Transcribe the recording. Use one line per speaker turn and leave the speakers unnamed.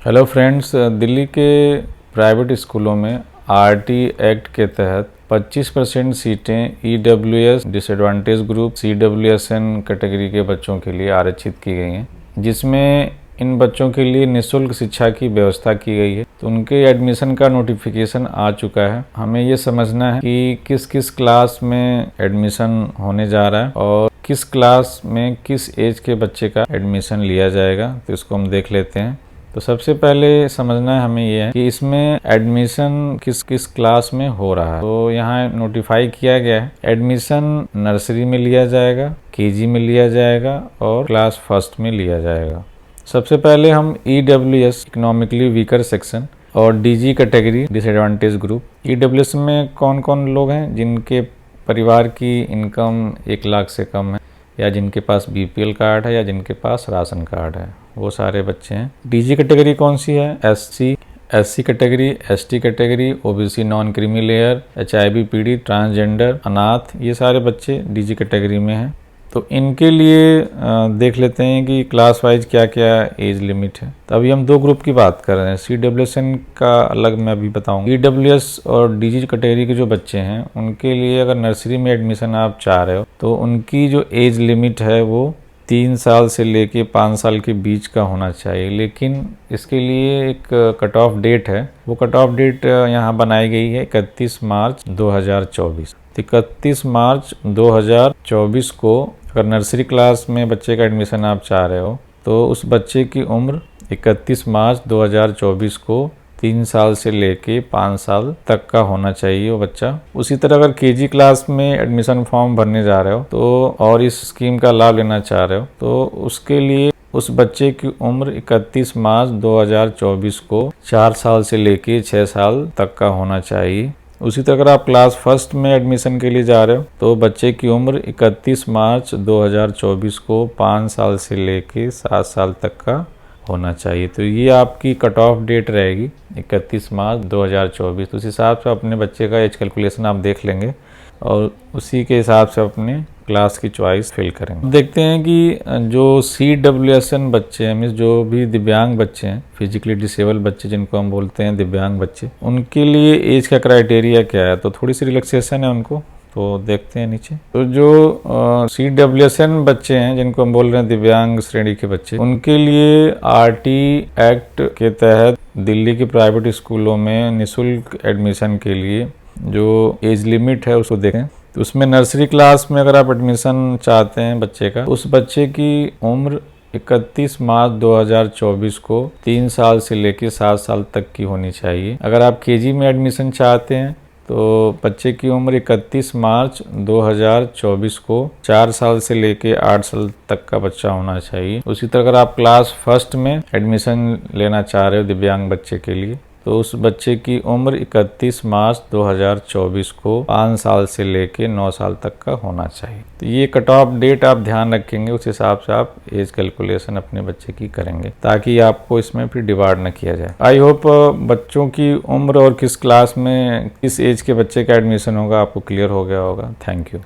Hello friends, Delhi के private स्कूलों में आरटी एक्ट के तहत 25% सीटें EWS disadvantage group CWSN category के बच्चों के लिए आरक्षित की गई हैं, जिसमें इन बच्चों के लिए निःशुल्क शिक्षा की व्यवस्था की गई है। तो उनके एडमिशन का नोटिफिकेशन आ चुका है। हमें ये समझना है कि किस किस क्लास में एडमिशन होने जा रहा है और किस क्लास में किस एज के बच्चे का एडमिशन लिया जाएगा। तो इसको हम देख लेते हैं। तो सबसे पहले समझना है हमें ये है कि इसमें एडमिशन किस किस क्लास में हो रहा है। तो यहाँ नोटिफाई किया गया है, एडमिशन नर्सरी में लिया जाएगा, केजी में लिया जाएगा और क्लास फर्स्ट में लिया जाएगा। सबसे पहले हम ईडब्ल्यूएस इकोनॉमिकली वीकर सेक्शन और DG category disadvantage group. EWS में कौन कौन लोग हैं जिनके परिवार की इनकम 1 लाख से कम है, या जिनके पास बीपीएल कार्ड है, या जिनके पास राशन कार्ड है, वो सारे बच्चे हैं। डीजी कैटेगरी कौन सी है? SC category, ST category, OBC non creamy layer, HIV पीड़ित, ट्रांसजेंडर, अनाथ, ये सारे बच्चे डीजी कैटेगरी में हैं। तो इनके लिए देख लेते हैं कि क्लास वाइज क्या क्या एज लिमिट है। तो अभी हम 2 ग्रुप की बात कर रहे हैं। सीडब्ल्यूएसएन का अलग मैं अभी बताऊंगा। ईडब्ल्यूएस और डीजी कैटेगरी के जो बच्चे हैं उनके लिए अगर नर्सरी में एडमिशन आप चाह रहे हो तो उनकी जो एज लिमिट है वो 3 साल से लेके 5 साल के बीच का होना चाहिए। लेकिन इसके लिए एक कट ऑफ डेट है, वो कट ऑफ डेट यहाँ बनाई गई है 31 मार्च 2024। 31 मार्च 2024 को अगर नर्सरी क्लास में बच्चे का एडमिशन आप चाह रहे हो तो उस बच्चे की उम्र 31 मार्च 2024 को 3 साल से लेके 5 साल तक का होना चाहिए वो बच्चा। उसी तरह अगर केजी क्लास में एडमिशन फॉर्म भरने जा रहे हो तो और इस स्कीम का लाभ लेना चाह रहे हो तो उसके लिए उस बच्चे की उम्र 31 मार्च 2024 को 4 साल से लेके 6 साल तक का होना चाहिए। उसी तरह अगर आप क्लास फर्स्ट में एडमिशन के लिए जा रहे हो तो बच्चे की उम्र 31 मार्च 2024 को 5 साल से लेके 7 साल तक का होना चाहिए। तो ये आपकी कट ऑफ डेट रहेगी 31 मार्च 2024। तो उस हिसाब से अपने बच्चे का एज कैलकुलेशन आप देख लेंगे और उसी के हिसाब से अपने क्लास की चॉइस फिल करेंगे। देखते हैं कि जो सीडब्ल्यूएसएन बच्चे हैं, मीन्स जो भी दिव्यांग बच्चे हैं, फिजिकली डिसेबल बच्चे जिनको हम बोलते हैं दिव्यांग बच्चे, उनके लिए एज का क्राइटेरिया क्या है। तो थोड़ी सी रिलैक्सेशन है उनको, तो देखते हैं नीचे। तो जो सीडब्ल्यूएसएन बच्चे हैं जिनको हम बोल रहे हैं दिव्यांग श्रेणी के बच्चे, उनके लिए आरटी एक्ट के तहत दिल्ली के प्राइवेट स्कूलों में निःशुल्क एडमिशन के लिए जो एज लिमिट है उसको देखें। तो उसमें नर्सरी क्लास में अगर आप एडमिशन चाहते हैं बच्चे का, उस बच्चे की उम्र 31 मार्च 2024 को 3 साल से लेकर 7 साल तक की होनी चाहिए। अगर आप केजी में एडमिशन चाहते हैं तो बच्चे की उम्र 31 मार्च 2024 को 4 साल से लेके 8 साल तक का बच्चा होना चाहिए। उसी तरह अगर आप क्लास फर्स्ट में एडमिशन लेना चाह रहे हो दिव्यांग बच्चे के लिए तो उस बच्चे की उम्र 31 मार्च 2024 को 5 साल से लेके 9 साल तक का होना चाहिए। तो ये कट ऑफ डेट आप ध्यान रखेंगे, उस हिसाब से आप एज कैलकुलेशन अपने बच्चे की करेंगे ताकि आपको इसमें फिर डिवाइड न किया जाए। आई होप बच्चों की उम्र और किस क्लास में किस एज के बच्चे का एडमिशन होगा आपको क्लियर हो गया होगा। Thank you.